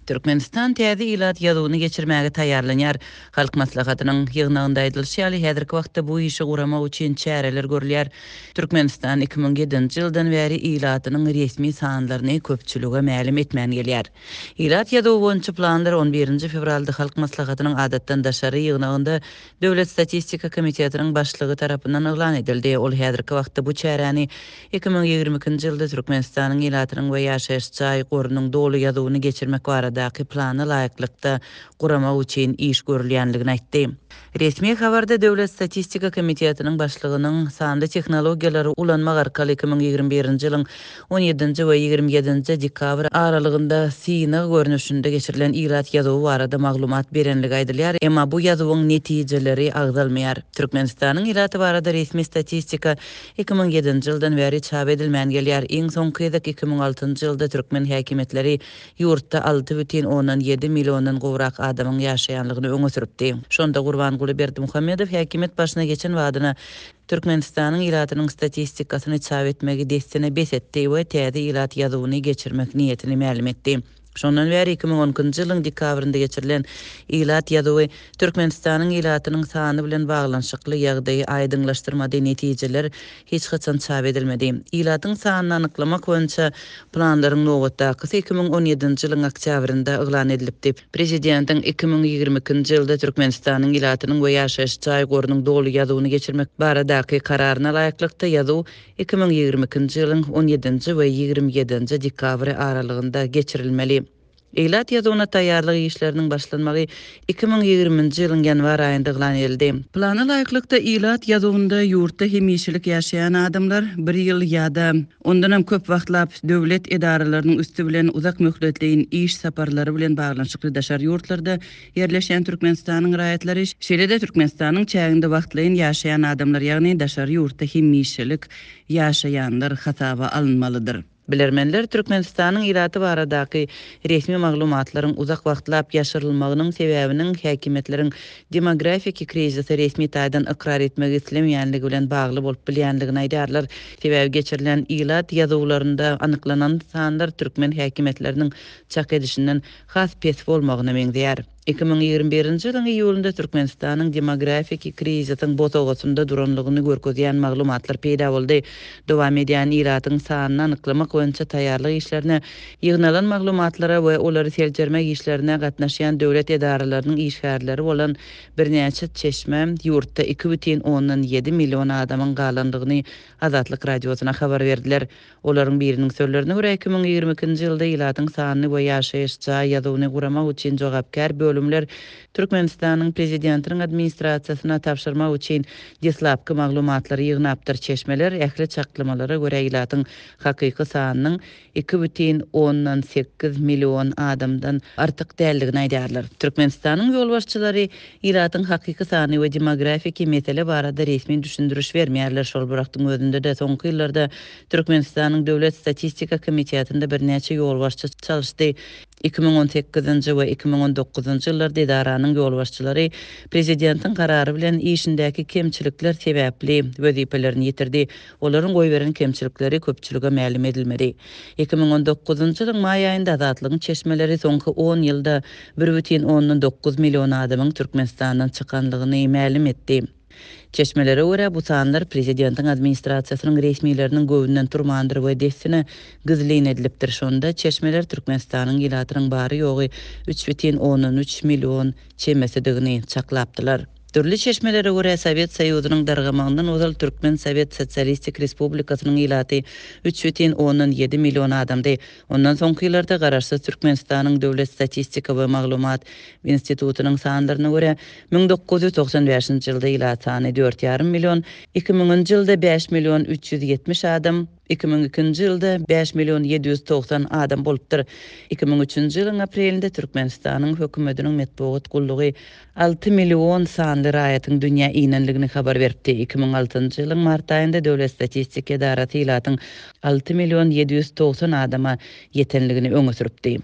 Türkmenistan täze ilat ýazyny geçirmäge taýýarlanýar. Halk maslahatynyň ýygnagynda aýdylýanly häzirki wagtda bu işi guramak üçin çäreler görülýär. Türkmenistan 2007-nji ýyldan bäri ilatynyň resmi sanlaryny köpçülüge mälim etmän gelýär. Ilat ýazygy boýunça planlar 11-nji fevralda halk maslahatynyň adatdan daşary ýygnagynda Döwlet Statistika Komitetining başlygy tarapyndan eglan edildi. Ol häzirki wagtda bu çäreni 2022-nji ýylda Türkmenistanyň ilatynyň we ýaşaýyş jaý gorunyň dolu ýazyny geçirmek barada plany laýyklykda guramak üçin iş görülýänligini aýtdy. Resmi habarda Döwlet Statistika Komitetining başlygynyň sanly tehnologiýalary ulanmak arkaly 2021-nji ýylyň 17-nji we 27-nji dekabr aralygynda syna görnüşinde geçirilen ilat ýazygy barada maglumat berenligi aýdylýar, emma bu ýazygyň netijeleri agdalmaýar. Türkmenistanyň ilaty barada resmi statistika 2007-nji ýyldan bäri çap edilmän gelýär. Iň soňky 2006-njy ýylda türkmen häkimetleri ýurtda 6,7 millionyň gowrak adamyň ýaşaýanlygyny öňe süripdi. Şonda Gurbanguly Berdimuhammedow häkimet başyna geçen wadyna Türkmenistanyň ilatynyň statistikasyny çap etmegi destine besetdi we täze ilat ýazygyny geçirmek niýetini mälim etdi. Şondan bäri 2010-njy ýylyň dekabrynda geçirilen ilat ýazygy Türkmenistanyň ilatynyň sany bilen baglanşykly ýagdaýy aýdyňlaşdyrmady, netijeler hiç haçan çap edilmedi. Ilatyň sanyny anyklamak boýunça planlaryň nowatdaky 2017-nji ýylyň oktýabrynda eglan edilipdi. Prezidentiň 2022-nji ýylda Türkmenistanyň ilatynyň we ýaşaýyş jaý gorunyň dolu ýazygyny geçirmek baradaky kararyna laýyklykda ýazygy 2022-nji ýylyň 17-nji we 27-nji dekabr aralygynda geçirilmeli. Ilat ýazygyna taýýarlyk işleriniň başlanmagy 2020-nji ýylyň ýanwar aýynda eglan edildi. Plana laýyklykda ilat ýazygynda ýurtda hemişilik ýaşaýan adamlar 1 ýyl ýa-da ondan hem köp wagtlap döwlet edaralarynyň üstü bilen uzak möhletleýin iş saparlary bilen baglanşykly daşar ýurtlarda ýerleşen Türkmenistanyň raýatlary şeýle-de Türkmenistanyň çäginde wagtlaýyn ýaşaýan adamlar, ýagny daşar ýurtda hemişilik ýaşaýanlar hasaba alınmalydyr. Bilermenler Türkmenistanyň ilaty baradaky resmi maglumatlaryň uzak wagtlap ýaşyrylmagynyň sebäbiniň häkimetleriň demografik krizisi resmi taýdan ikrar etmek islemeýänligi bilen bagly bolup bilýänligini aýdarlar. Sebäbi geçirilen ilat ýazyglarynda anyklanan sanlar türkmen häkimetleriniň çak edişinden has pes bolmagyna meňzeýär. 2021-nji ýylyň iýulynda Türkmenistanyň demografik krizisiň botagasynda duranlygyny görkezýän maglumatlar peýda boldy. Dowam edýän ilatyň sanyny anyklamak boýunça taýýarlyk işlerine, ýygnalan maglumatlara we olary seljermek işlerine gatnaşýan döwlet edaralarynyň işgärleri bolan birnäçe çeşme ýurtda 2,7 million adamyň galandygyny Azatlyk radiosyna habar berdiler. Olaryň biriniň sözlerine görä 2022-nji ýylda ilatyň sanyny we ýaşaýyş jaý ýazygyny guramak üçin jogapkar bölümler Türkmenistanyň prezidentiniň administrasiýasyna tapşyrmak üçin deslapky maglumatlary ýygnapdyr. Çeşmeler ähli çaklamalara görä ilatyň hakyky sanynyň 2,8 million adamdan artyk däldigini aýdarlar. Türkmenistanyň ýolbaşçylary ilatyň hakyky sany we demografik mesele barada resmi düşündürüş bermeýärler. Şol burakdyň özünde de soňky ýyllarda Türkmenistanyň Döwlet Statistika Komitetinde birnäçe ýolbaşçy çalışdy. 2018-nji we 2019-njy ýyllarda edaranyň ýolbaşçylary prezidentiň karary bilen işindäki kemçilikler sebäpli wezipelerini ýitirdi. Olaryň goý beren kemçilikleri köpçülüge mälim edilmedi. 2019-njy ýylyň maý aýynda Azatlygyň çeşmeleri soňky 10 ýylda 1,9 million adamyň Türkmenistandan çykanlygyny mälim etdi. Çeşmelere görä bu sanlar prezidentiň administrasiýasynyň resmiýetleriniň göwünden turmandyr we destine gyzlyn edilipdir. Şonda çeşmeler Türkmenistanyň ilatynyň bary ýogy 3,13 million çemesidigini çaklapdylar. Türli çeşmelere görä Sowet Soýuzynyň dargamagynyň ozal Türkmen Sowet Sosialistik Respublikasynyň ilaty 3,17 million adamdy. Ondan soňky ýyllarda garaşsyz Türkmenistanyň Döwlet Statistika we Maglumat Institutynyň sanlaryna görä 1995-nji ýylda ilat sany 4,5 million, 2000-nji ýylda 5 million 370 adam, 2002-nji ýylda 5 million 790 adam bolupdyr. 2003-nji ýylyň aprelinde Türkmenistanyň hökümetiniň medeniýet gullugy 6 million sanly raýatyň dünýä iýnenligini habar berdi. 2006-njy ýylyň mart aýynda Döwlet Statistika Edarasy ilatyň 6 million 790 adama ýetenligini öňe süripdi.